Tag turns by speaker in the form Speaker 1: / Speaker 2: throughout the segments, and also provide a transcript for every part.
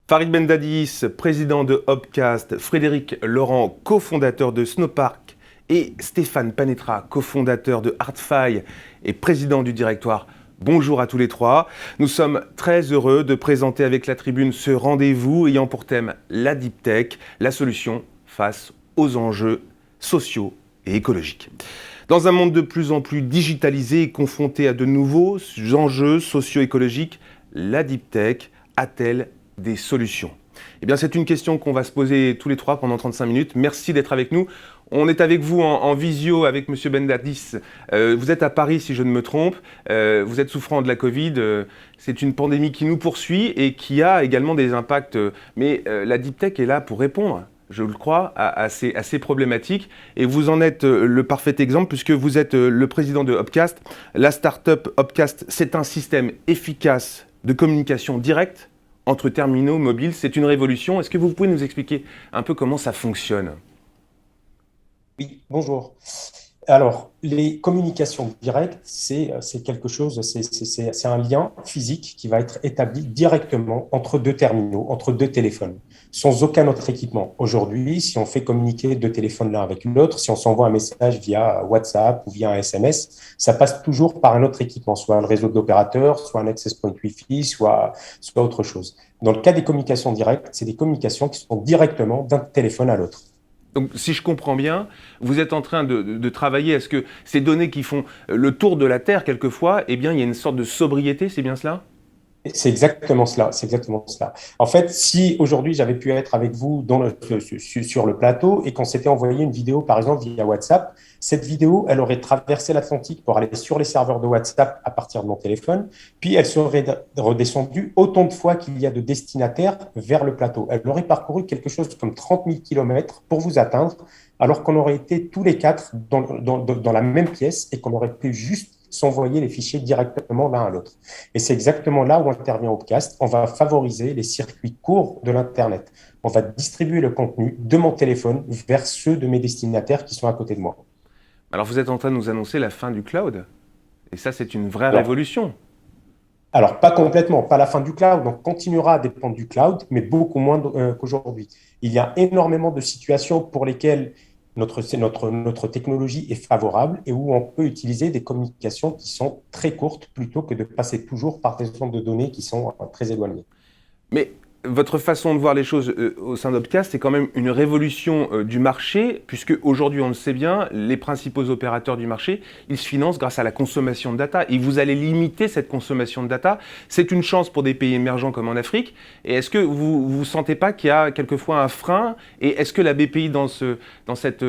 Speaker 1: Farid Bendadis, président de Hopcast, Frédéric Laurent, cofondateur de Snowpark, et Stéphane Panetra, cofondateur de Artfile et président du directoire. Bonjour à tous les trois. Nous sommes très heureux de présenter avec la tribune ce rendez-vous ayant pour thème la Deep Tech, la solution face aux enjeux sociaux et écologiques. Dans un monde de plus en plus digitalisé et confronté à de nouveaux enjeux socio-écologiques, la Deep Tech a-t-elle des solutions? Eh bien, c'est une question qu'on va se poser tous les trois pendant 35 minutes. Merci d'être avec nous. On est avec vous en visio avec Monsieur Bendadis. Vous êtes à Paris, si je ne me trompe. Vous êtes souffrant de la Covid. C'est une pandémie qui nous poursuit et qui a également des impacts. Mais la Deep Tech est là pour répondre, je le crois, à ces problématiques. Et vous en êtes le parfait exemple puisque vous êtes le président de Hopcast. La start-up Hopcast, c'est un système efficace de communication directe entre terminaux mobiles. C'est une révolution. Est-ce que vous pouvez nous expliquer un peu comment ça fonctionne ?
Speaker 2: Oui, bonjour. Alors, les communications directes, c'est quelque chose, c'est un lien physique qui va être établi directement entre deux terminaux, entre deux téléphones, sans aucun autre équipement. Aujourd'hui, si on fait communiquer deux téléphones l'un avec l'autre, si on s'envoie un message via WhatsApp ou via un SMS, ça passe toujours par un autre équipement, soit le réseau de l'opérateur, soit un access point Wi-Fi, soit autre chose. Dans le cas des communications directes, c'est des communications qui sont directement d'un téléphone à l'autre.
Speaker 1: Donc, si je comprends bien, vous êtes en train de travailler à ce que ces données qui font le tour de la Terre, quelquefois, eh bien, il y a une sorte de sobriété, c'est bien cela ?
Speaker 2: C'est exactement cela, c'est exactement cela. En fait, si aujourd'hui j'avais pu être avec vous sur le plateau et qu'on s'était envoyé une vidéo, par exemple, via WhatsApp, cette vidéo, elle aurait traversé l'Atlantique pour aller sur les serveurs de WhatsApp à partir de mon téléphone, puis elle serait redescendue autant de fois qu'il y a de destinataires vers le plateau. Elle aurait parcouru quelque chose comme 30 000 kilomètres pour vous atteindre, alors qu'on aurait été tous les quatre dans la même pièce et qu'on aurait pu juste s'envoyer les fichiers directement l'un à l'autre. Et c'est exactement là où intervient Hopcast. On va favoriser les circuits courts de l'Internet. On va distribuer le contenu de mon téléphone vers ceux de mes destinataires qui sont à côté de moi.
Speaker 1: Alors, vous êtes en train de nous annoncer la fin du cloud. Et ça, c'est une vraie
Speaker 2: Alors,
Speaker 1: révolution.
Speaker 2: alors, pas complètement, pas la fin du cloud. On continuera à dépendre du cloud, mais beaucoup moins qu'aujourd'hui. Il y a énormément de situations pour lesquelles notre technologie est favorable et où on peut utiliser des communications qui sont très courtes plutôt que de passer toujours par des centres de données qui sont très éloignées.
Speaker 1: Mais votre façon de voir les choses au sein d'Hopcast, c'est quand même une révolution du marché, puisque aujourd'hui, on le sait bien, les principaux opérateurs du marché, ils se financent grâce à la consommation de data. Et vous allez limiter cette consommation de data. C'est une chance pour des pays émergents comme en Afrique. Et est-ce que vous ne sentez pas qu'il y a quelquefois un frein? Et est-ce que la BPI, dans cette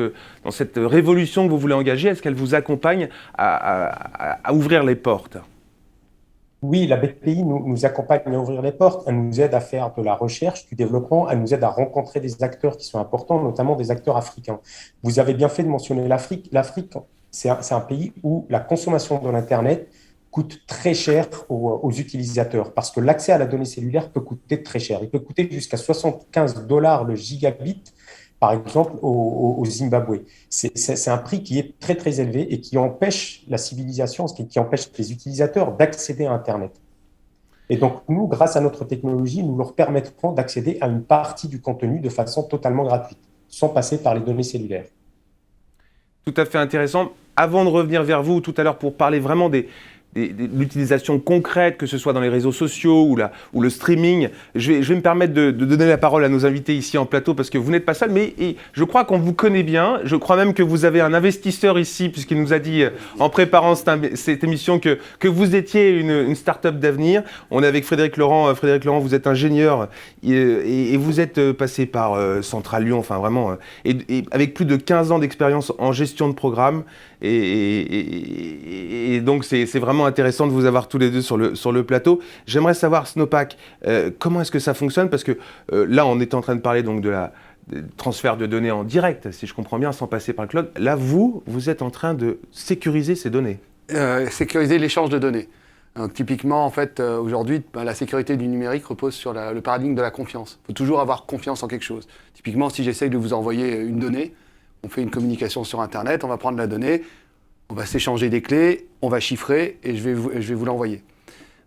Speaker 1: révolution que vous voulez engager, est-ce qu'elle vous accompagne à ouvrir les portes?
Speaker 2: Oui, la BPI nous accompagne à ouvrir les portes, elle nous aide à faire de la recherche, du développement, elle nous aide à rencontrer des acteurs qui sont importants, notamment des acteurs africains. Vous avez bien fait de mentionner l'Afrique. L'Afrique, c'est un pays où la consommation de l'Internet coûte très cher aux utilisateurs parce que l'accès à la donnée cellulaire peut coûter très cher. Il peut coûter jusqu'à 75 $ le gigabit, par exemple, au Zimbabwe. C'est un prix qui est très, très élevé et qui empêche la civilisation, qui empêche les utilisateurs d'accéder à Internet. Et donc, nous, grâce à notre technologie, nous leur permettrons d'accéder à une partie du contenu de façon totalement gratuite, sans passer par les données cellulaires.
Speaker 1: Tout à fait intéressant. Avant de revenir vers vous tout à l'heure pour parler vraiment de l'utilisation concrète, que ce soit dans les réseaux sociaux ou le streaming, je vais me permettre de donner la parole à nos invités ici en plateau parce que vous n'êtes pas seul, mais je crois qu'on vous connaît bien. Je crois même que vous avez un investisseur ici, puisqu'il nous a dit en préparant cette émission que vous étiez une start-up d'avenir. On est avec Frédéric Laurent. Frédéric Laurent, vous êtes ingénieur et vous êtes passé par Central Lyon, enfin vraiment, et avec plus de 15 ans d'expérience en gestion de programme. Et donc, c'est vraiment intéressant de vous avoir tous les deux sur le plateau. J'aimerais savoir, Snowpark, comment est-ce que ça fonctionne? Parce que là, on est en train de parler donc de transfert de données en direct, si je comprends bien, sans passer par le cloud. Là, vous êtes en train de sécuriser ces données.
Speaker 3: Sécuriser l'échange de données. Donc, typiquement, en fait, aujourd'hui, la sécurité du numérique repose sur le paradigme de la confiance. Il faut toujours avoir confiance en quelque chose. Typiquement, si j'essaye de vous envoyer une donnée, on fait une communication sur Internet, on va prendre la donnée, on va s'échanger des clés, on va chiffrer et je vais vous l'envoyer.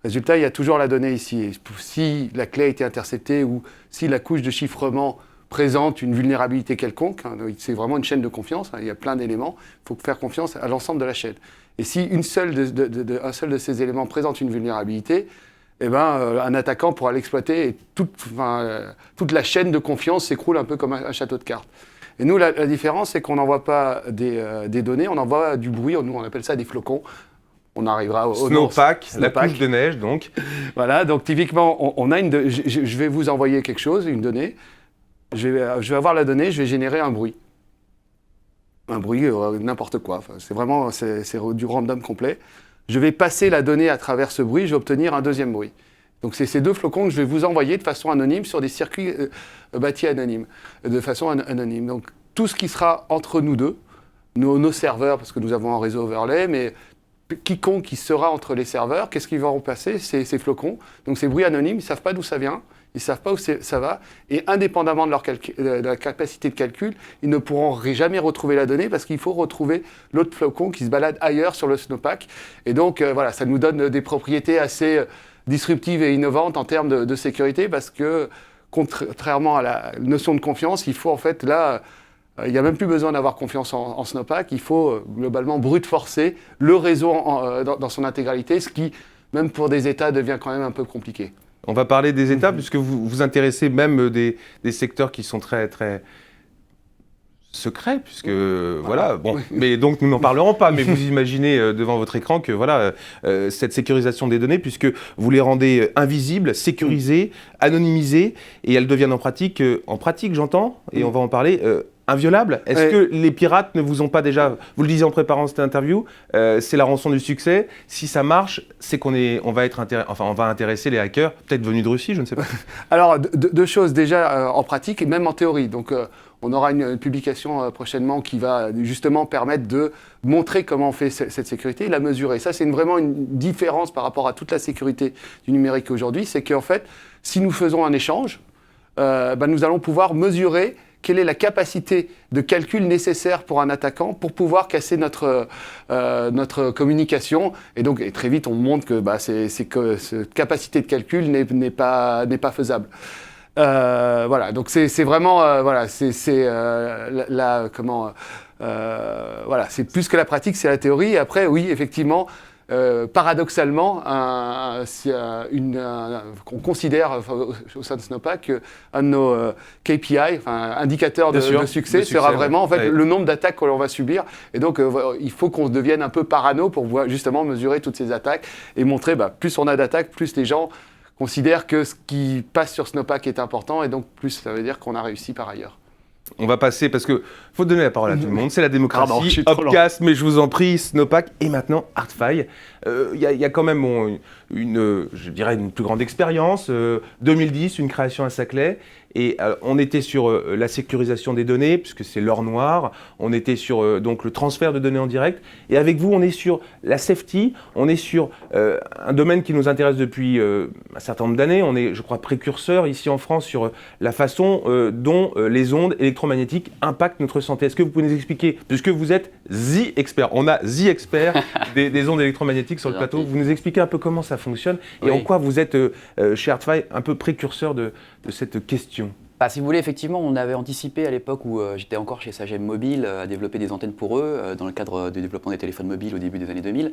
Speaker 3: Résultat, il y a toujours la donnée ici. Et si la clé a été interceptée ou si la couche de chiffrement présente une vulnérabilité quelconque, c'est vraiment une chaîne de confiance, il y a plein d'éléments, il faut faire confiance à l'ensemble de la chaîne. Et si un seul de ces éléments présente une vulnérabilité, eh ben, un attaquant pourra l'exploiter et toute la chaîne de confiance s'écroule un peu comme un château de cartes. Et nous, la différence, c'est qu'on n'envoie pas des données, on envoie du bruit, nous on appelle ça des flocons. On arrivera au
Speaker 1: Snowpack, la couche de neige, donc.
Speaker 3: Voilà, donc typiquement, on a je vais vous envoyer quelque chose, une donnée. Je vais avoir la donnée, je vais générer un bruit. Un bruit, n'importe quoi. Enfin, c'est du random complet. Je vais passer la donnée à travers ce bruit, je vais obtenir un deuxième bruit. Donc c'est ces deux flocons que je vais vous envoyer de façon anonyme sur des circuits bâtis anonymes, de façon anonyme. Donc tout ce qui sera entre nous deux, nos serveurs, parce que nous avons un réseau overlay, mais quiconque qui sera entre les serveurs, qu'est-ce qu'ils vont passer ces flocons. Donc ces bruits anonymes, ils ne savent pas d'où ça vient, ils ne savent pas où ça va, et indépendamment de la capacité de calcul, ils ne pourront jamais retrouver la donnée parce qu'il faut retrouver l'autre flocon qui se balade ailleurs sur le Snowpack. Et donc voilà, ça nous donne des propriétés assez disruptives et innovantes en termes de sécurité parce que, contrairement à la notion de confiance, il faut en fait là... Il n'y a même plus besoin d'avoir confiance en Snowpack, il faut globalement brute forcer le réseau dans son intégralité, ce qui, même pour des États, devient quand même un peu compliqué.
Speaker 1: On va parler des États, puisque vous vous intéressez même des secteurs qui sont très, très secrets, puisque voilà, bon, mais donc nous n'en parlerons pas, mais vous imaginez devant votre écran que voilà, cette sécurisation des données, puisque vous les rendez invisibles, sécurisées, anonymisées, et elles deviennent en pratique j'entends, et on va en parler, inviolable. Est-ce que les pirates ne vous ont pas déjà, vous le disiez en préparant cette interview, c'est la rançon du succès. Si ça marche, c'est on va intéresser les hackers, peut-être venus de Russie, je ne sais pas.
Speaker 3: Alors deux choses déjà en pratique et même en théorie. Donc on aura une publication prochainement qui va justement permettre de montrer comment on fait cette sécurité et la mesurer. Ça, c'est vraiment une différence par rapport à toute la sécurité du numérique aujourd'hui, c'est qu'en fait, si nous faisons un échange, nous allons pouvoir mesurer quelle est la capacité de calcul nécessaire pour un attaquant pour pouvoir casser notre communication. Et donc, très vite, on montre que cette capacité de calcul n'est pas faisable. Voilà, donc c'est vraiment, voilà, c'est plus que la pratique, c'est la théorie. Et après, oui, effectivement, paradoxalement, on considère au sein de Snowpack qu'un de nos KPI, indicateurs de succès, sera vraiment en fait, le nombre d'attaques que l'on va subir. Et donc, il faut qu'on devienne un peu parano pour justement mesurer toutes ces attaques et montrer, plus on a d'attaques, plus les gens considèrent que ce qui passe sur Snowpack est important et donc plus ça veut dire qu'on a réussi par ailleurs.
Speaker 1: On va passer, parce qu'il faut donner la parole à tout le monde, c'est la démocratie. Opcast, mais je vous en prie, Snowpack et maintenant Artfile. Il y a quand même je dirais une plus grande expérience. 2010, une création à Saclay. Et on était sur la sécurisation des données, puisque c'est l'or noir. On était sur donc le transfert de données en direct. Et avec vous, on est sur la safety. On est sur un domaine qui nous intéresse depuis un certain nombre d'années. On est, je crois, précurseur ici en France sur la façon dont les ondes électromagnétiques impactent notre santé. Est-ce que vous pouvez nous expliquer, puisque vous êtes The Expert, on a The Expert des ondes électromagnétiques sur le plateau, vous nous expliquez un peu comment ça fonctionne et en quoi vous êtes chez Artfile un peu précurseur de cette question.
Speaker 4: Si vous voulez, effectivement, on avait anticipé à l'époque où j'étais encore chez Sagem Mobile à développer des antennes pour eux dans le cadre du développement des téléphones mobiles au début des années 2000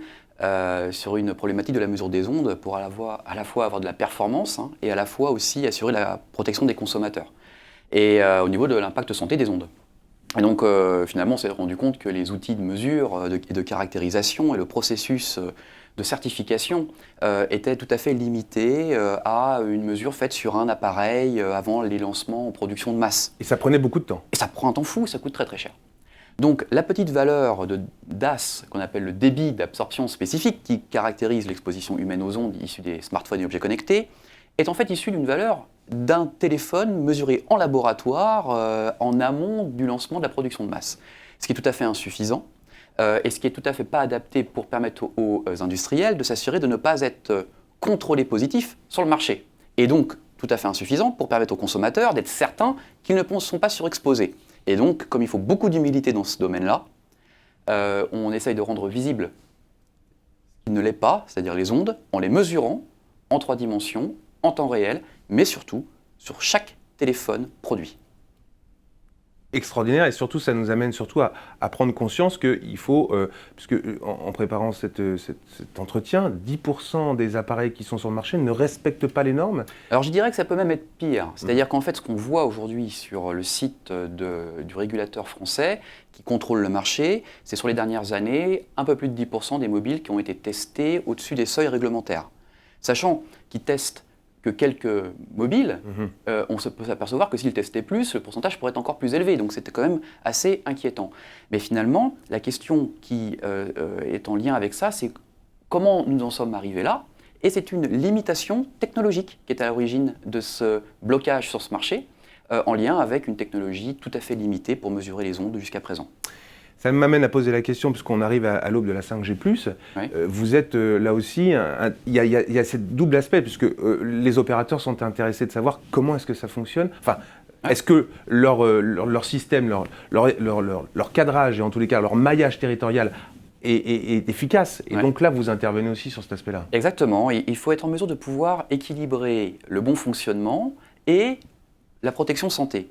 Speaker 4: sur une problématique de la mesure des ondes pour à la fois avoir de la performance et à la fois aussi assurer la protection des consommateurs et au niveau de l'impact santé des ondes. Et donc finalement, on s'est rendu compte que les outils de mesure, de caractérisation et le processus de certification était tout à fait limité à une mesure faite sur un appareil avant les lancements en production de masse.
Speaker 1: Et ça prenait beaucoup de temps.
Speaker 4: Et ça prend un temps fou, ça coûte très très cher. Donc la petite valeur de DAS, qu'on appelle le débit d'absorption spécifique, qui caractérise l'exposition humaine aux ondes issues des smartphones et objets connectés, est en fait issue d'une valeur d'un téléphone mesuré en laboratoire en amont du lancement de la production de masse. Ce qui est tout à fait insuffisant. Et ce qui est tout à fait pas adapté pour permettre aux industriels de s'assurer de ne pas être contrôlés positifs sur le marché. Et donc, tout à fait insuffisant pour permettre aux consommateurs d'être certains qu'ils ne sont pas surexposés. Et donc, comme il faut beaucoup d'humilité dans ce domaine-là, on essaye de rendre visible ce qui ne l'est pas, c'est-à-dire les ondes, en les mesurant en 3 dimensions, en temps réel, mais surtout sur chaque téléphone produit.
Speaker 1: Extraordinaire, et surtout ça nous amène surtout à prendre conscience qu'il faut, puisque en préparant cet entretien, 10% des appareils qui sont sur le marché ne respectent pas les normes.
Speaker 4: Alors je dirais que ça peut même être pire, c'est-à-dire qu'en fait ce qu'on voit aujourd'hui sur le site du régulateur français qui contrôle le marché, c'est sur les dernières années un peu plus de 10% des mobiles qui ont été testés au-dessus des seuils réglementaires. Sachant qu'ils testent que quelques mobiles, on peut s'apercevoir que s'ils testaient plus, le pourcentage pourrait être encore plus élevé. Donc c'était quand même assez inquiétant. Mais finalement, la question qui est en lien avec ça, c'est comment nous en sommes arrivés là. Et c'est une limitation technologique qui est à l'origine de ce blocage sur ce marché, en lien avec une technologie tout à fait limitée pour mesurer les ondes jusqu'à présent.
Speaker 1: Ça m'amène à poser la question, puisqu'on arrive à l'aube de la 5G+,
Speaker 4: Oui.
Speaker 1: Vous êtes là aussi, il y a ce double aspect, puisque les opérateurs sont intéressés de savoir comment est-ce que ça fonctionne. Enfin, est-ce que leur système, leur cadrage, et en tous les cas leur maillage territorial est efficace. Et donc là, vous intervenez aussi sur cet aspect-là.
Speaker 4: Exactement, et il faut être en mesure de pouvoir équilibrer le bon fonctionnement et la protection santé.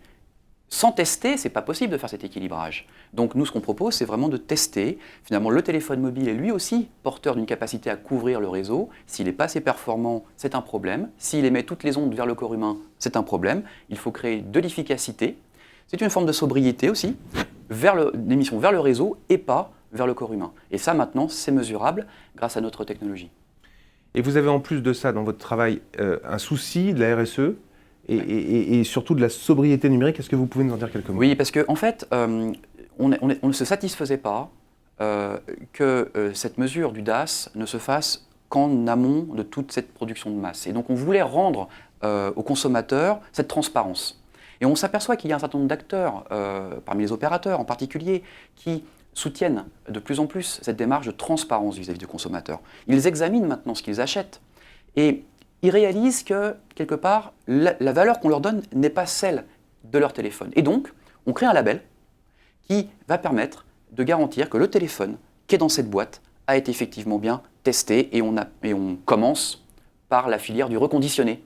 Speaker 4: Sans tester, c'est pas possible de faire cet équilibrage. Donc nous, ce qu'on propose, c'est vraiment de tester. Finalement, le téléphone mobile est lui aussi porteur d'une capacité à couvrir le réseau. S'il n'est pas assez performant, c'est un problème. S'il émet toutes les ondes vers le corps humain, c'est un problème. Il faut créer de l'efficacité. C'est une forme de sobriété aussi, d'émission vers le réseau et pas vers le corps humain. Et ça, maintenant, c'est mesurable grâce à notre technologie.
Speaker 1: Et vous avez en plus de ça, dans votre travail, un souci de la RSE et surtout de la sobriété numérique. Est-ce que vous pouvez nous en dire quelques mots ?
Speaker 4: Oui, parce qu'en fait, on ne se satisfaisait pas que cette mesure du DAS ne se fasse qu'en amont de toute cette production de masse. Et donc on voulait rendre aux consommateurs cette transparence. Et on s'aperçoit qu'il y a un certain nombre d'acteurs, parmi les opérateurs en particulier, qui soutiennent de plus en plus cette démarche de transparence vis-à-vis du consommateur. Ils examinent maintenant ce qu'ils achètent et ils réalisent que, quelque part, la valeur qu'on leur donne n'est pas celle de leur téléphone. Et donc, on crée un label qui va permettre de garantir que le téléphone qui est dans cette boîte a été effectivement bien testé et on commence par la filière du reconditionné.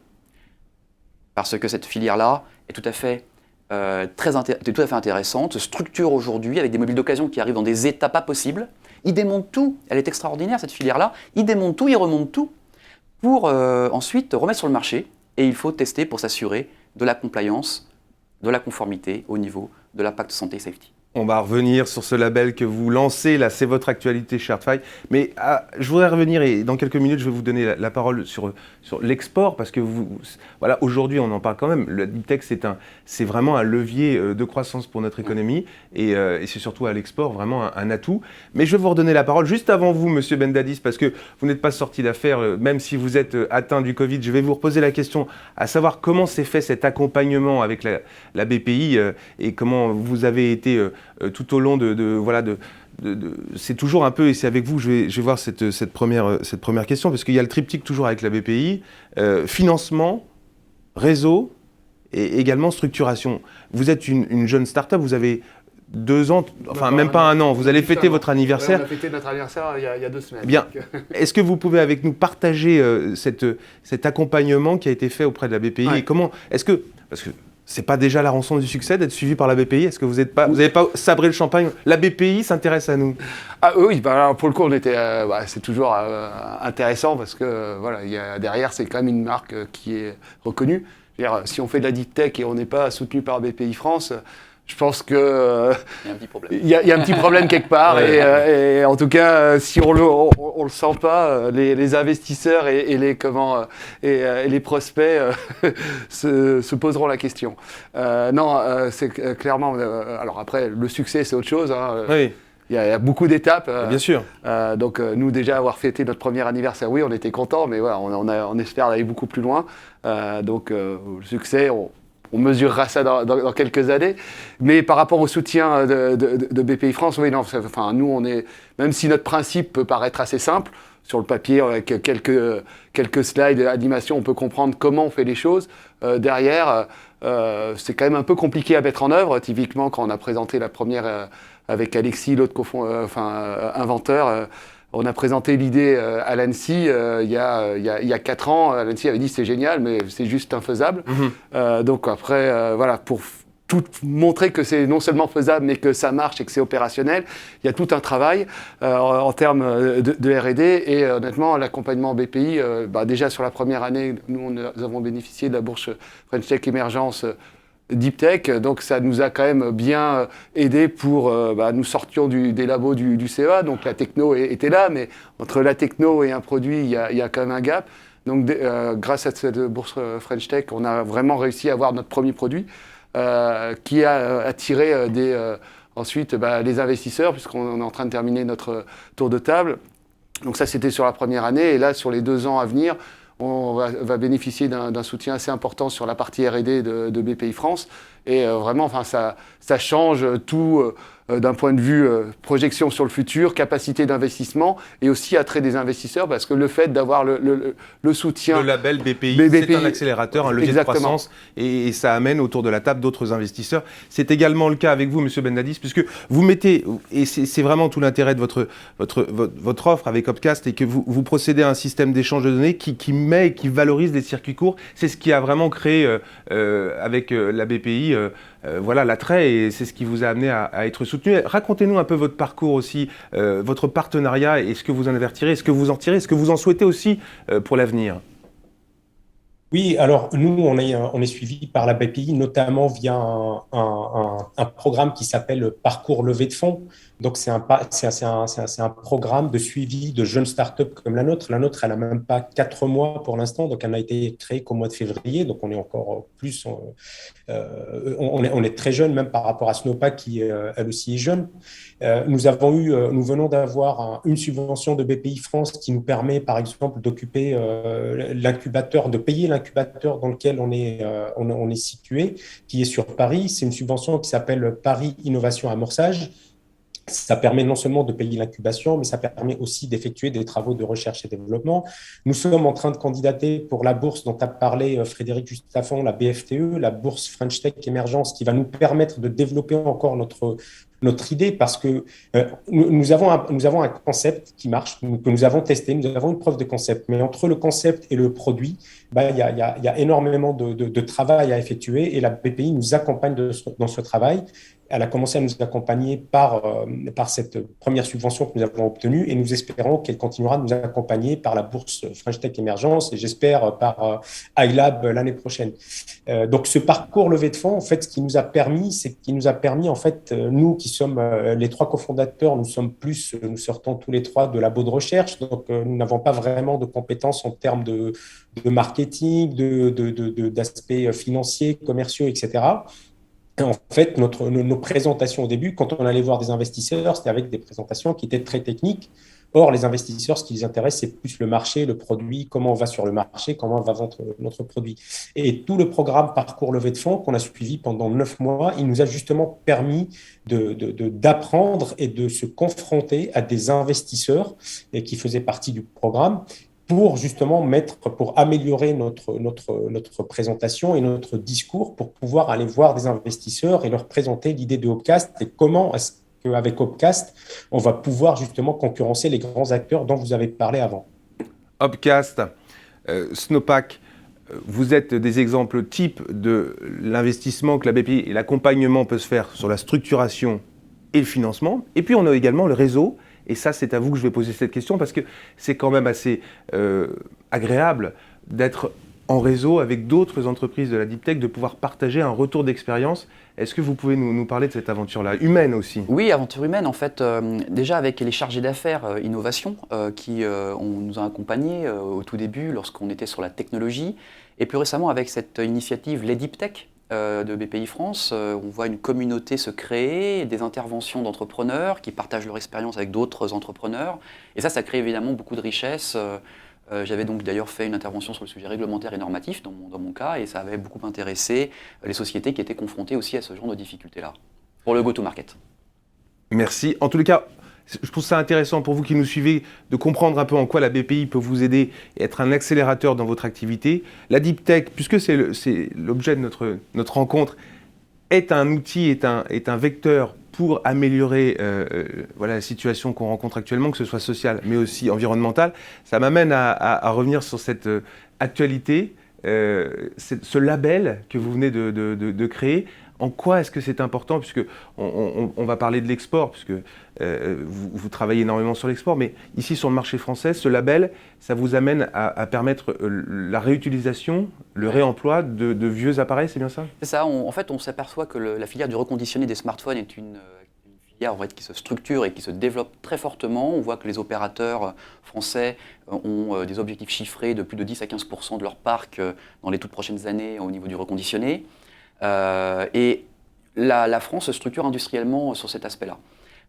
Speaker 4: Parce que cette filière-là est tout à fait intéressante, se structure aujourd'hui avec des mobiles d'occasion qui arrivent dans des états pas possibles. Ils démontent tout, elle est extraordinaire cette filière-là, ils démontent tout, ils remontent tout pour ensuite remettre sur le marché et il faut tester pour s'assurer de la compliance, de la conformité au niveau de l'impact santé safety.
Speaker 1: On va revenir sur ce label que vous lancez, là c'est votre actualité chez Hard-Fi. Mais je voudrais revenir et dans quelques minutes je vais vous donner la parole sur l'export parce que voilà, aujourd'hui on en parle quand même. Le deep tech c'est vraiment un levier de croissance pour notre économie et c'est surtout à l'export vraiment un atout. Mais je vais vous redonner la parole juste avant vous, Monsieur Bendadis, parce que vous n'êtes pas sorti d'affaire, même si vous êtes atteint du Covid. Je vais vous reposer la question à savoir comment s'est fait cet accompagnement avec la BPI et comment vous avez été tout au long c'est toujours un peu, et c'est avec vous, je vais voir cette première question, parce qu'il y a le triptyque toujours avec la BPI, financement, réseau et également structuration. Vous êtes une jeune start-up, vous avez 2 ans, enfin même pas 1 an, vous allez fêter votre anniversaire.
Speaker 3: Ouais, on a fêté notre anniversaire il y a 2 semaines.
Speaker 1: Bien, est-ce que vous pouvez avec nous partager cet accompagnement qui a été fait auprès de la BPI et comment, parce que c'est pas déjà la rançon du succès d'être suivi par la BPI? Est-ce que vous n'avez pas sabré le champagne? La BPI s'intéresse à nous.
Speaker 3: Ah oui, bah, pour le coup, c'est toujours intéressant parce que derrière, c'est quand même une marque qui est reconnue. Je veux dire, si on fait de la deep tech et on n'est pas soutenu par BPI France, je pense que
Speaker 4: il y a un petit problème.
Speaker 3: Il y a un petit problème quelque part et en tout cas, si on le sent pas, les investisseurs et les prospects se poseront la question. C'est clairement. Alors après, le succès, c'est autre chose. Hein.
Speaker 1: Oui.
Speaker 3: Il y a beaucoup d'étapes.
Speaker 1: Bien sûr.
Speaker 3: Donc nous déjà avoir fêté notre premier anniversaire, oui, on était contents, mais voilà, on espère aller beaucoup plus loin. Le succès, on mesurera ça dans quelques années. Mais par rapport au soutien de BPI France, oui, non, nous, même si notre principe peut paraître assez simple, sur le papier, avec quelques slides d'animation, on peut comprendre comment on fait les choses. Derrière, c'est quand même un peu compliqué à mettre en œuvre. Typiquement, quand on a présenté la première avec Alexis, l'autre inventeur, On a présenté l'idée à l'ANSSI il y a 4 ans. L'ANSSI avait dit c'est génial, mais c'est juste infaisable. Donc après, voilà, pour tout montrer que c'est non seulement faisable, mais que ça marche et que c'est opérationnel, il y a tout un travail en termes de R&D. Et honnêtement, l'accompagnement BPI, déjà sur la première année, nous avons bénéficié de la bourse French Tech Émergence Deep Tech, donc ça nous a quand même bien aidé pour, nous sortions des labos du CEA, donc la techno était là, mais entre la techno et un produit, il y a quand même un gap. Donc grâce à cette bourse French Tech, on a vraiment réussi à avoir notre premier produit qui a attiré ensuite les investisseurs, puisqu'on est en train de terminer notre tour de table. Donc ça, c'était sur la première année, et là, sur les 2 ans à venir, on va bénéficier d'un soutien assez important sur la partie R&D de BPI France. Et vraiment, ça change tout d'un point de vue projection sur le futur, capacité d'investissement et aussi attrait des investisseurs, parce que le fait d'avoir le soutien...
Speaker 1: Le label BPI, c'est un accélérateur, un levier de croissance, et ça amène autour de la table d'autres investisseurs. C'est également le cas avec vous, Monsieur Bennadis, puisque vous mettez, et c'est vraiment tout l'intérêt de votre offre avec Opcast, et que vous procédez à un système d'échange de données qui met et qui valorise les circuits courts. C'est ce qui a vraiment créé avec la BPI l'attrait, et c'est ce qui vous a amené à être soutenu. Racontez-nous un peu votre parcours aussi, votre partenariat, et ce que vous en avez retiré, ce que vous en tirez, ce que vous en souhaitez aussi pour l'avenir.
Speaker 2: Oui, alors nous, on est suivi par la BPI, notamment via un programme qui s'appelle Parcours levée de fonds. Donc, c'est un programme de suivi de jeunes startups comme la nôtre. La nôtre, elle n'a même pas 4 mois pour l'instant, donc elle n'a été créée qu'au mois de février. Donc, on est encore plus... on est très jeune, même par rapport à Snowpack, qui, elle aussi, est jeune. Nous venons d'avoir une subvention de BPI France qui nous permet, par exemple, d'occuper l'incubateur, de payer l'incubateur dans lequel on est situé, qui est sur Paris. C'est une subvention qui s'appelle Paris Innovation Amorçage. Ça permet non seulement de payer l'incubation, mais ça permet aussi d'effectuer des travaux de recherche et développement. Nous sommes en train de candidater pour la bourse dont a parlé Frédéric juste avant, la BFTE, la bourse French Tech Émergence, qui va nous permettre de développer encore notre idée, parce que nous avons un concept qui marche, que nous avons testé, nous avons une preuve de concept, mais entre le concept et le produit, il y a énormément de travail à effectuer, et la BPI nous accompagne dans ce travail. Elle a commencé à nous accompagner par cette première subvention que nous avons obtenue, et nous espérons qu'elle continuera de nous accompagner par la bourse French Tech Émergence, et j'espère par iLab l'année prochaine. Donc ce parcours levée de fonds, en fait, ce qui nous a permis, en fait, nous qui sommes les 3 cofondateurs, nous sortons tous les 3 de labo de recherche, donc nous n'avons pas vraiment de compétences en termes de marketing, d'aspects financiers, commerciaux, etc. En fait, nos présentations au début, quand on allait voir des investisseurs, c'était avec des présentations qui étaient très techniques. Or, les investisseurs, ce qui les intéresse, c'est plus le marché, le produit, comment on va sur le marché, comment on va vendre notre produit. Et tout le programme Parcours levée de fonds qu'on a suivi pendant 9 mois, il nous a justement permis d'apprendre et de se confronter à des investisseurs et qui faisaient partie du programme, pour justement pour améliorer notre présentation et notre discours, pour pouvoir aller voir des investisseurs et leur présenter l'idée de Opcast et comment est-ce qu'avec Opcast, on va pouvoir justement concurrencer les grands acteurs dont vous avez parlé avant.
Speaker 1: Opcast, Snowpack, vous êtes des exemples types de l'investissement que la BPI et l'accompagnement peut se faire sur la structuration et le financement. Et puis on a également le réseau. Et ça, c'est à vous que je vais poser cette question, parce que c'est quand même assez agréable d'être en réseau avec d'autres entreprises de la Deep Tech, de pouvoir partager un retour d'expérience. Est-ce que vous pouvez nous parler de cette aventure-là, humaine aussi?
Speaker 4: Oui, aventure humaine, en fait, déjà avec les chargés d'affaires innovation qui nous ont accompagnés au tout début lorsqu'on était sur la technologie, et plus récemment avec cette initiative Les Deep Tech, de BPI France, on voit une communauté se créer, des interventions d'entrepreneurs qui partagent leur expérience avec d'autres entrepreneurs. Et ça crée évidemment beaucoup de richesses. J'avais donc d'ailleurs fait une intervention sur le sujet réglementaire et normatif dans mon cas, et ça avait beaucoup intéressé les sociétés qui étaient confrontées aussi à ce genre de difficultés-là, pour le go-to-market.
Speaker 1: Merci. En tous les cas, je trouve ça intéressant pour vous qui nous suivez de comprendre un peu en quoi la BPI peut vous aider et être un accélérateur dans votre activité. La Deep Tech, puisque c'est l'objet de notre rencontre, est un outil, est un vecteur pour améliorer voilà, la situation qu'on rencontre actuellement, que ce soit sociale, mais aussi environnementale. Ça m'amène à revenir sur cette actualité, ce label que vous venez de créer. En quoi est-ce que c'est important, puisque on va parler de l'export, puisque vous travaillez énormément sur l'export, mais ici sur le marché français, ce label, ça vous amène à permettre la réutilisation, le réemploi de vieux appareils, c'est bien ça?
Speaker 4: C'est ça, en fait on s'aperçoit que la filière du reconditionné des smartphones est une filière en fait, qui se structure et qui se développe très fortement. On voit que les opérateurs français ont des objectifs chiffrés de plus de 10 à 15% de leur parc dans les toutes prochaines années au niveau du reconditionné. Et la France se structure industriellement sur cet aspect-là.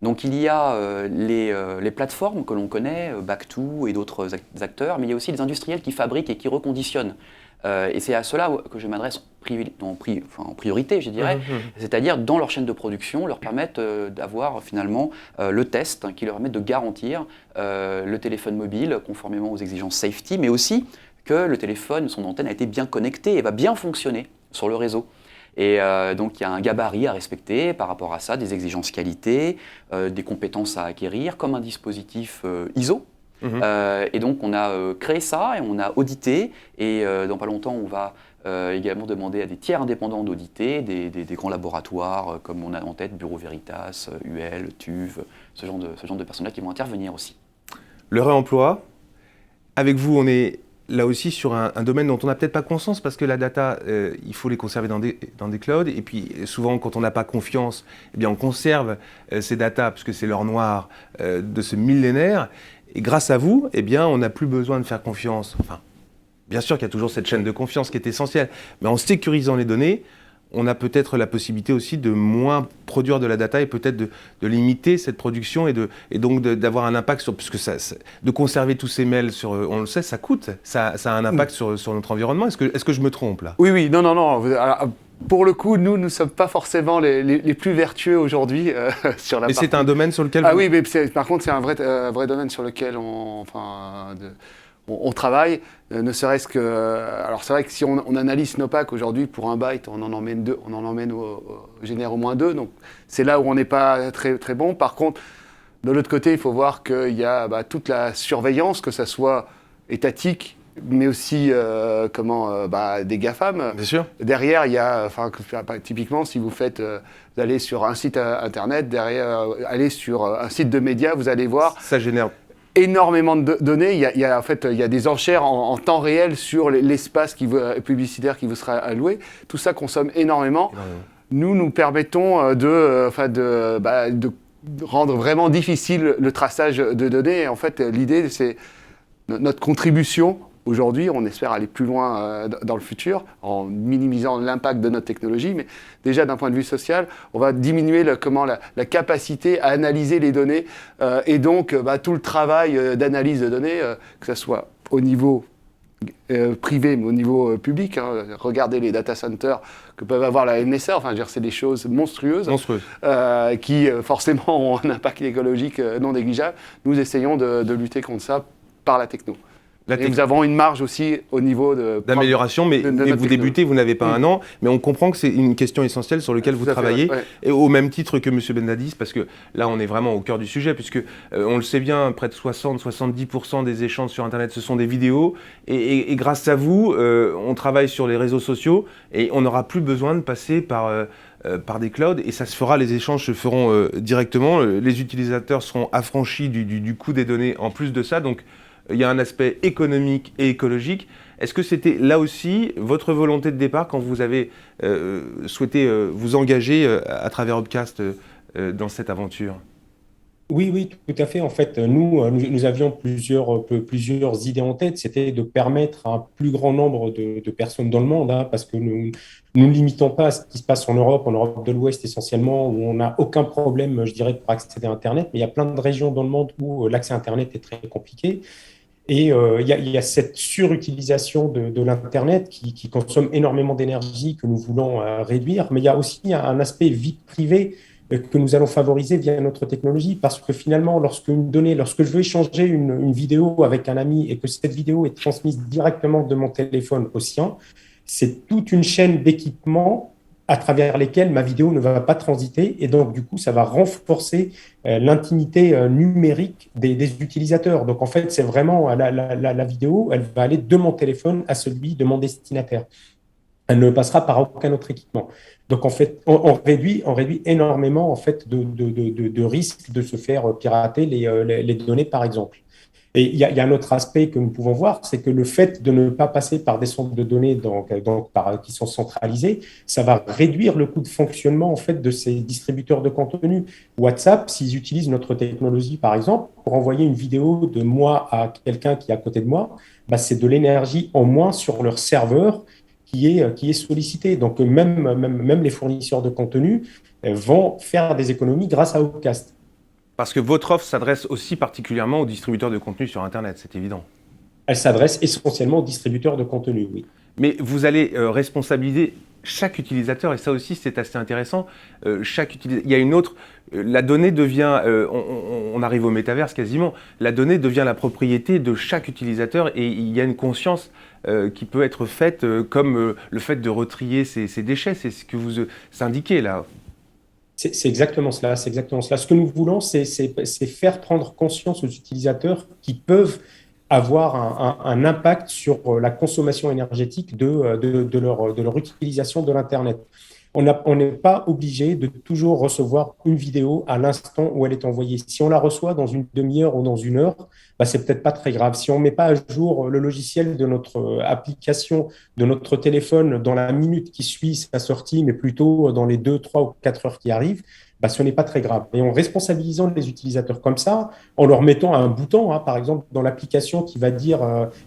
Speaker 4: Donc il y a les plateformes que l'on connaît, Back2 et d'autres acteurs, mais il y a aussi les industriels qui fabriquent et qui reconditionnent. Et c'est à cela que je m'adresse en priorité, je dirais, c'est-à-dire dans leur chaîne de production, leur permettre d'avoir finalement le test qui leur permet de garantir le téléphone mobile conformément aux exigences safety, mais aussi que le téléphone, son antenne a été bien connectée et va bien fonctionner sur le réseau. Et donc il y a un gabarit à respecter par rapport à ça, des exigences qualité, des compétences à acquérir, comme un dispositif ISO. Et donc on a créé ça et on a audité, et dans pas longtemps on va également demander à des tiers indépendants d'auditer, des grands laboratoires comme on a en tête Bureau Veritas, UL, TÜV, ce genre de personnes-là qui vont intervenir aussi.
Speaker 1: Le réemploi, avec vous on est là aussi sur un domaine dont on n'a peut-être pas conscience, parce que la data, il faut les conserver dans des clouds, et puis souvent quand on n'a pas confiance, eh bien on conserve ces data, puisque c'est l'or noir de ce millénaire, et grâce à vous, eh bien on n'a plus besoin de faire confiance. Enfin, bien sûr qu'il y a toujours cette chaîne de confiance qui est essentielle, mais en sécurisant les données, on a peut-être la possibilité aussi de moins produire de la data et peut-être de limiter cette production et donc d'avoir un impact sur... Puisque de conserver tous ces mails, on le sait, ça coûte. Ça a un impact sur notre environnement. Est-ce que je me trompe là?
Speaker 3: Oui, non. Alors, pour le coup, nous ne sommes pas forcément les plus vertueux aujourd'hui sur la partie...
Speaker 1: Mais c'est un domaine sur lequel...
Speaker 3: Oui, mais par contre, c'est un vrai domaine sur lequel on travaille, ne serait-ce que... Alors c'est vrai que si on analyse Snowpack aujourd'hui, pour un byte, on en emmène deux, génère au moins deux, donc c'est là où on n'est pas très, très bon. Par contre, de l'autre côté, il faut voir qu'il y a toute la surveillance, que ça soit étatique, mais aussi des GAFAM.
Speaker 1: Bien sûr.
Speaker 3: Derrière, il y a, typiquement, si vous allez sur un site internet, derrière, allez sur un site de médias, vous allez voir...
Speaker 1: Ça génère...
Speaker 3: énormément de données. Il y a des enchères en temps réel sur l'espace publicitaire qui vous sera alloué. Tout ça consomme énormément. Nous permettons de rendre vraiment difficile le traçage de données. Et en fait, l'idée, c'est notre contribution. Aujourd'hui, on espère aller plus loin dans le futur en minimisant l'impact de notre technologie, mais déjà d'un point de vue social, on va diminuer la capacité à analyser les données et donc tout le travail d'analyse de données, que ce soit au niveau privé, mais au niveau public. Regardez les data centers que peuvent avoir la NSA, c'est des choses monstrueuses. Qui forcément ont un impact écologique non négligeable. Nous essayons de lutter contre ça par la techno. Et nous avons une marge aussi au niveau
Speaker 1: d'amélioration, mais vous débutez, vous n'avez pas un an, mais on comprend que c'est une question essentielle sur laquelle vous travaillez, et au même titre que M. Bendadis, parce que là on est vraiment au cœur du sujet, puisque on le sait bien, près de 60-70% des échanges sur Internet ce sont des vidéos, et grâce à vous, on travaille sur les réseaux sociaux, et on n'aura plus besoin de passer par des clouds, et ça se fera, les échanges se feront directement, les utilisateurs seront affranchis du coût des données en plus de ça, donc il y a un aspect économique et écologique. Est-ce que c'était là aussi votre volonté de départ quand vous avez souhaité vous engager à travers Upcast dans cette aventure?
Speaker 2: Oui, tout à fait. En fait, nous avions plusieurs idées en tête. C'était de permettre à un plus grand nombre de personnes dans le monde, parce que nous ne limitons pas à ce qui se passe en Europe de l'Ouest essentiellement, où on n'a aucun problème, je dirais, pour accéder à Internet. Mais il y a plein de régions dans le monde où l'accès à Internet est très compliqué. Et il y a cette surutilisation de l'Internet qui consomme énormément d'énergie que nous voulons réduire. Mais il y a aussi un aspect vie privée que nous allons favoriser via notre technologie, parce que finalement, lorsque je veux échanger une vidéo avec un ami et que cette vidéo est transmise directement de mon téléphone au sien, c'est toute une chaîne d'équipements à travers lesquels ma vidéo ne va pas transiter. Et donc, du coup, ça va renforcer l'intimité numérique des utilisateurs. Donc, en fait, c'est vraiment la vidéo, elle va aller de mon téléphone à celui de mon destinataire. Elle ne passera par aucun autre équipement. Donc, en fait, on réduit énormément en fait, de risques de se faire pirater les données, par exemple. Et il y a un autre aspect que nous pouvons voir, c'est que le fait de ne pas passer par des centres de données qui sont centralisés, ça va réduire le coût de fonctionnement en fait, de ces distributeurs de contenu. WhatsApp, s'ils utilisent notre technologie, par exemple, pour envoyer une vidéo de moi à quelqu'un qui est à côté de moi, bah, c'est de l'énergie en moins sur leur serveur qui est sollicité. Donc, même les fournisseurs de contenu vont faire des économies grâce à Upcast.
Speaker 1: Parce que votre offre s'adresse aussi particulièrement aux distributeurs de contenu sur Internet, c'est évident.
Speaker 2: Elle s'adresse essentiellement aux distributeurs de contenu, oui.
Speaker 1: Mais vous allez responsabiliser chaque utilisateur, et ça aussi c'est assez intéressant. Il y a une autre, la donnée devient, on arrive au métaverse quasiment, la donnée devient la propriété de chaque utilisateur et il y a une conscience qui peut être faite comme le fait de retrier ses déchets, c'est ce que vous indiquez là.
Speaker 2: C'est exactement cela, c'est exactement cela. Ce que nous voulons, c'est faire prendre conscience aux utilisateurs qui peuvent avoir un impact sur la consommation énergétique de leur utilisation de l'Internet. On n'est pas obligé de toujours recevoir une vidéo à l'instant où elle est envoyée. Si on la reçoit dans une demi-heure ou dans une heure, bah, c'est peut-être pas très grave. Si on ne met pas à jour le logiciel de notre application, de notre téléphone dans la minute qui suit sa sortie, mais plutôt dans les 2, 3 ou 4 heures qui arrivent, bah, ce n'est pas très grave. Et en responsabilisant les utilisateurs comme ça, en leur mettant un bouton, hein, par exemple, dans l'application qui va dire,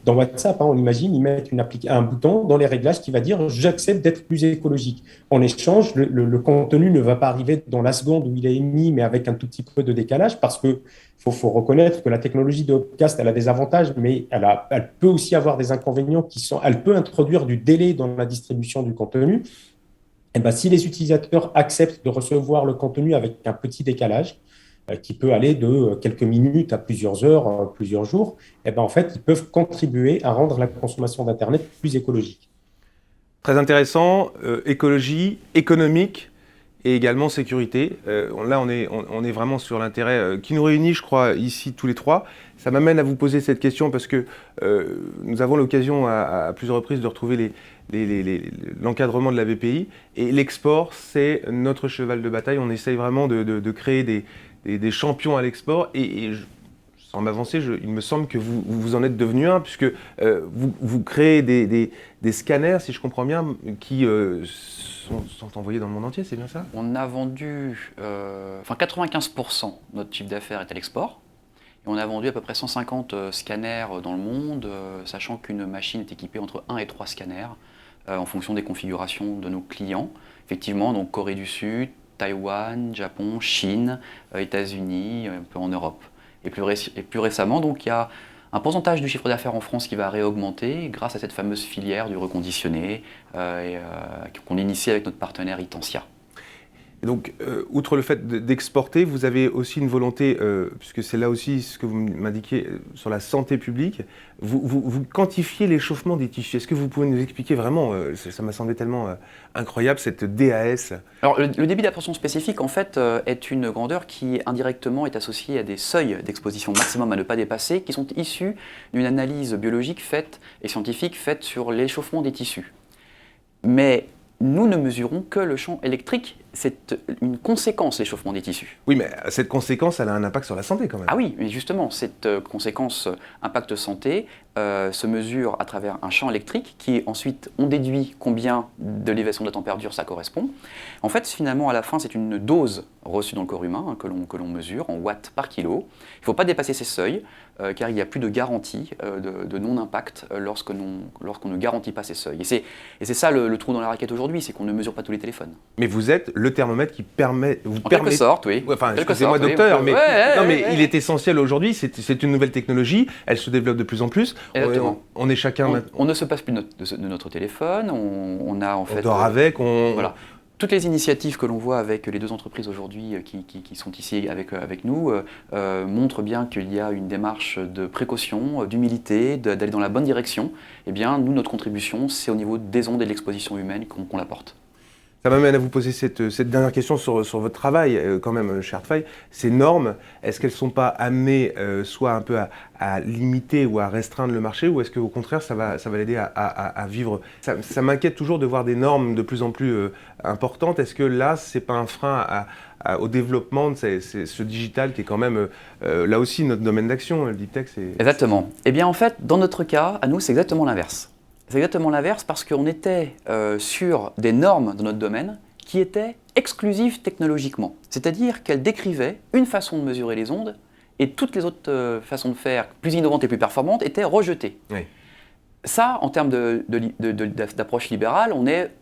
Speaker 2: dans WhatsApp, hein, on imagine, ils mettent un bouton dans les réglages qui va dire « j'accepte d'être plus écologique ». En échange, le contenu ne va pas arriver dans la seconde où il est émis, mais avec un tout petit peu de décalage, parce que faut reconnaître que la technologie de Upcast, elle a des avantages, mais elle peut aussi avoir des inconvénients elle peut introduire du délai dans la distribution du contenu. Et ben, si les utilisateurs acceptent de recevoir le contenu avec un petit décalage, qui peut aller de quelques minutes à plusieurs heures, plusieurs jours, et ben, en fait, ils peuvent contribuer à rendre la consommation d'Internet plus écologique.
Speaker 1: Très intéressant, écologie, économique et également sécurité. Là, on est vraiment sur l'intérêt qui nous réunit, je crois, ici tous les trois. Ça m'amène à vous poser cette question parce que nous avons l'occasion à plusieurs reprises de retrouver l'encadrement de la BPI. Et l'export, c'est notre cheval de bataille. On essaye vraiment de créer des champions à l'export. Sans m'avancer, il me semble que vous en êtes devenu un, puisque vous créez des scanners, si je comprends bien, qui sont envoyés dans le monde entier, c'est bien ça?
Speaker 4: On a vendu, 95% de notre chiffre d'affaires est à l'export. Et on a vendu à peu près 150 scanners dans le monde, sachant qu'une machine est équipée entre 1 et 3 scanners, en fonction des configurations de nos clients. Effectivement, donc Corée du Sud, Taïwan, Japon, Chine, États-Unis, un peu en Europe. Et plus récemment, donc, il y a un pourcentage du chiffre d'affaires en France qui va réaugmenter grâce à cette fameuse filière du reconditionné qu'on initie avec notre partenaire Itensia.
Speaker 1: Et donc, outre le fait d'exporter, vous avez aussi une volonté, puisque c'est là aussi ce que vous m'indiquiez sur la santé publique, vous quantifiez l'échauffement des tissus. Est-ce que vous pouvez nous expliquer vraiment, ça m'a semblé tellement incroyable, cette DAS?
Speaker 4: Alors, le débit d'absorption spécifique, en fait, est une grandeur qui indirectement est associée à des seuils d'exposition maximum à ne pas dépasser, qui sont issus d'une analyse biologique faite et scientifique faite sur l'échauffement des tissus. Mais nous ne mesurons que le champ électrique. C'est une conséquence, l'échauffement des tissus.
Speaker 1: Oui, mais cette conséquence, elle a un impact sur la santé quand même.
Speaker 4: Ah oui, mais justement, cette conséquence impact santé se mesure à travers un champ électrique qui ensuite, on déduit combien de l'élévation de la température ça correspond. En fait, finalement, à la fin, c'est une dose reçue dans le corps humain que l'on mesure en watts par kilo. Il ne faut pas dépasser ces seuils, car il n'y a plus de garantie de non-impact lorsqu'on ne garantit pas ces seuils. Et c'est ça le trou dans la raquette aujourd'hui, c'est qu'on ne mesure pas tous les téléphones.
Speaker 1: Mais vous êtes le thermomètre qui permet...
Speaker 4: En quelque sorte, oui.
Speaker 1: Enfin, excusez-moi, docteur, mais, il est essentiel aujourd'hui, c'est une nouvelle technologie, elle se développe de plus en plus. On est chacun...
Speaker 4: On ne se passe plus de notre téléphone, on a en fait...
Speaker 1: On dort avec,
Speaker 4: Voilà. Toutes les initiatives que l'on voit avec les deux entreprises aujourd'hui qui sont ici avec nous montrent bien qu'il y a une démarche de précaution, d'humilité, d'aller dans la bonne direction. Eh bien, nous, notre contribution, c'est au niveau des ondes et de l'exposition humaine qu'on l'apporte.
Speaker 1: Ça m'amène à vous poser cette dernière question sur votre travail, quand même, chez Artfile. Ces normes, est-ce qu'elles ne sont pas amenées soit un peu à limiter ou à restreindre le marché, ou est-ce qu'au contraire, ça va l'aider à vivre? Ça m'inquiète toujours de voir des normes de plus en plus importantes. Est-ce que là, ce n'est pas un frein au développement de ce digital qui est quand même, là aussi, notre domaine d'action, le deep tech?
Speaker 4: Exactement. Eh bien, en fait, dans notre cas, à nous, c'est exactement l'inverse. C'est exactement l'inverse parce qu'on était sur des normes dans notre domaine qui étaient exclusives technologiquement. C'est-à-dire qu'elles décrivaient une façon de mesurer les ondes et toutes les autres façons de faire, plus innovantes et plus performantes, étaient rejetées.
Speaker 1: Oui.
Speaker 4: Ça, en termes d'approche libérale, on est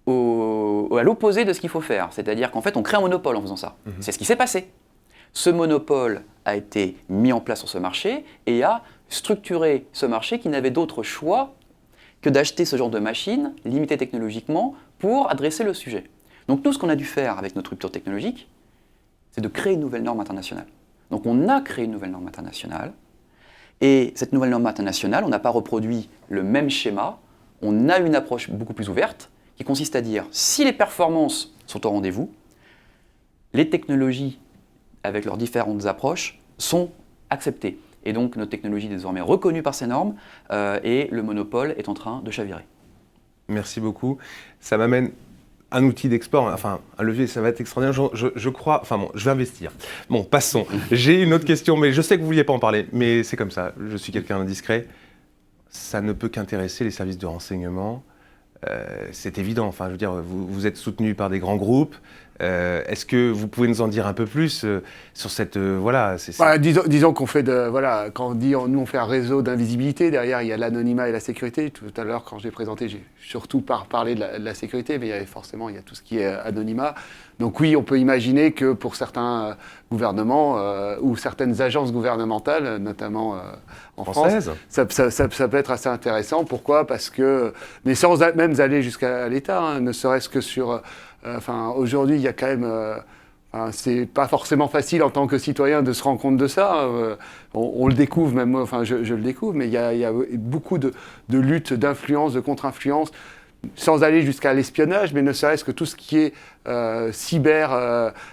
Speaker 4: à l'opposé de ce qu'il faut faire. C'est-à-dire qu'en fait, on crée un monopole en faisant ça. C'est ce qui s'est passé. Ce monopole a été mis en place sur ce marché et a structuré ce marché qui n'avait d'autre choix que d'acheter ce genre de machines, limitées technologiquement, pour adresser le sujet. Donc nous, ce qu'on a dû faire avec notre rupture technologique, c'est de créer une nouvelle norme internationale. Donc on a créé une nouvelle norme internationale, et cette nouvelle norme internationale, on n'a pas reproduit le même schéma, on a une approche beaucoup plus ouverte, qui consiste à dire, si les performances sont au rendez-vous, les technologies, avec leurs différentes approches, sont acceptées. Et donc, notre technologie est désormais reconnue par ces normes et le monopole est en train de chavirer.
Speaker 1: Merci beaucoup. Ça m'amène un outil d'export, enfin un levier, ça va être extraordinaire. Je crois, enfin bon, je vais investir. Bon, passons. J'ai une autre question, mais je sais que vous ne vouliez pas en parler, mais c'est comme ça. Je suis quelqu'un d'indiscret. Ça ne peut qu'intéresser les services de renseignement. C'est évident. Enfin, je veux dire, vous êtes soutenu par des grands groupes. Est-ce que vous pouvez nous en dire un peu plus sur cette voilà
Speaker 3: disons qu'on fait quand on dit nous on fait un réseau d'invisibilité, derrière il y a l'anonymat et la sécurité. Tout à l'heure quand j'ai présenté, j'ai surtout parlé de la sécurité, mais il y a tout ce qui est anonymat. Donc oui, on peut imaginer que pour certains gouvernements ou certaines agences gouvernementales, notamment en France, ça peut être assez intéressant. Pourquoi ? Parce que, mais sans même aller jusqu'à l'État, hein, ne serait-ce que sur aujourd'hui, il y a quand même... c'est pas forcément facile en tant que citoyen de se rendre compte de ça. On le découvre, même moi, je le découvre, mais il y a beaucoup de luttes, d'influence, de contre-influence, sans aller jusqu'à l'espionnage, mais ne serait-ce que tout ce qui est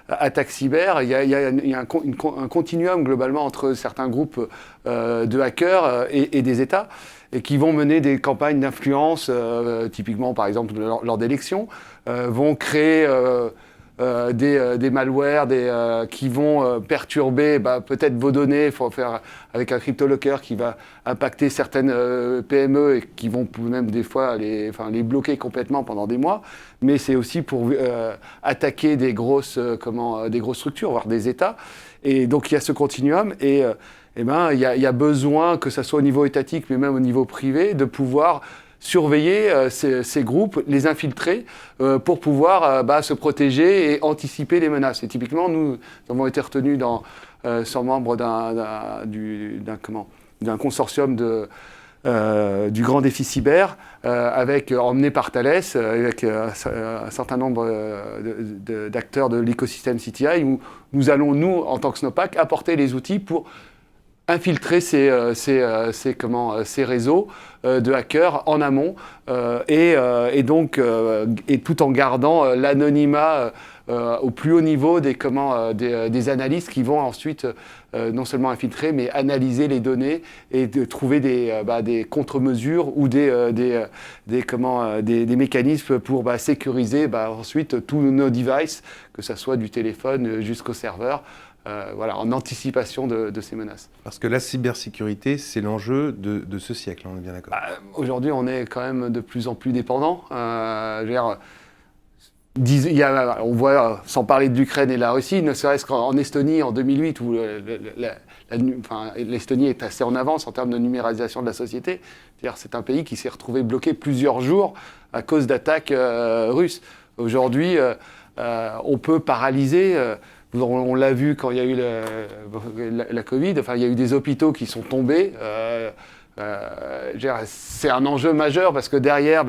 Speaker 3: attaque cyber. Il y a un continuum globalement entre certains groupes de hackers et des États, et qui vont mener des campagnes d'influence, typiquement par exemple lors d'élections, vont créer des malwares qui vont perturber peut-être vos données, il faut faire avec un cryptolocker qui va impacter certaines PME et qui vont même des fois les bloquer complètement pendant des mois, mais c'est aussi pour attaquer des grosses structures, voire des États. Et donc il y a ce continuum et il y a besoin, que ce soit au niveau étatique, mais même au niveau privé, de pouvoir surveiller ces groupes, les infiltrer pour pouvoir se protéger et anticiper les menaces. Et typiquement, nous avons été retenus sans membre d'un consortium du grand défi cyber, emmené par Thales, avec un certain nombre d'acteurs de l'écosystème CTI, où nous allons, nous, en tant que Snowpack, apporter les outils pour infiltrer ces réseaux de hackers en amont et tout en gardant l'anonymat au plus haut niveau des analystes qui vont ensuite non seulement infiltrer mais analyser les données et de trouver des contre-mesures ou des mécanismes pour sécuriser ensuite tous nos devices, que ce soit du téléphone jusqu'au serveur. En anticipation de ces menaces.
Speaker 1: Parce que la cybersécurité, c'est l'enjeu de ce siècle, on est bien d'accord.
Speaker 3: Aujourd'hui, on est quand même de plus en plus dépendant. On voit, sans parler de l'Ukraine et de la Russie, ne serait-ce qu'en Estonie, en 2008, où l'Estonie est assez en avance en termes de numérisation de la société. C'est-à-dire, c'est un pays qui s'est retrouvé bloqué plusieurs jours à cause d'attaques russes. Aujourd'hui, on peut paralyser... On l'a vu quand il y a eu la Covid, il y a eu des hôpitaux qui sont tombés. C'est un enjeu majeur parce que derrière,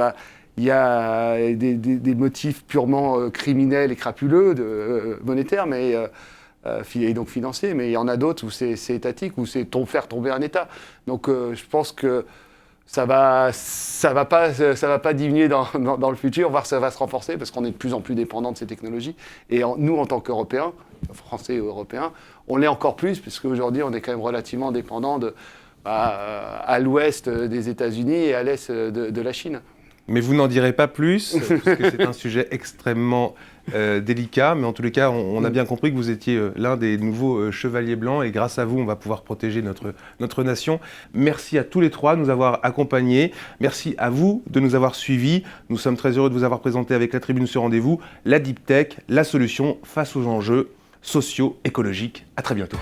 Speaker 3: il y a des motifs purement criminels et crapuleux, monétaires, et donc financiers, mais il y en a d'autres où c'est étatique, où c'est faire tomber un État. Donc je pense que ça va pas diminuer dans le futur, voire ça va se renforcer parce qu'on est de plus en plus dépendant de ces technologies. Et nous, en tant qu'Européens, Français et Européens, on l'est encore plus puisque aujourd'hui, on est quand même relativement dépendant à l'ouest des États-Unis et à l'est de la Chine.
Speaker 1: Mais vous n'en direz pas plus, parce que c'est un sujet extrêmement délicat. Mais en tous les cas, on a bien compris que vous étiez l'un des nouveaux chevaliers blancs. Et grâce à vous, on va pouvoir protéger notre nation. Merci à tous les trois de nous avoir accompagnés. Merci à vous de nous avoir suivis. Nous sommes très heureux de vous avoir présenté avec la Tribune sur Rendez-vous la Deep Tech, la solution face aux enjeux sociaux, écologiques. À très bientôt.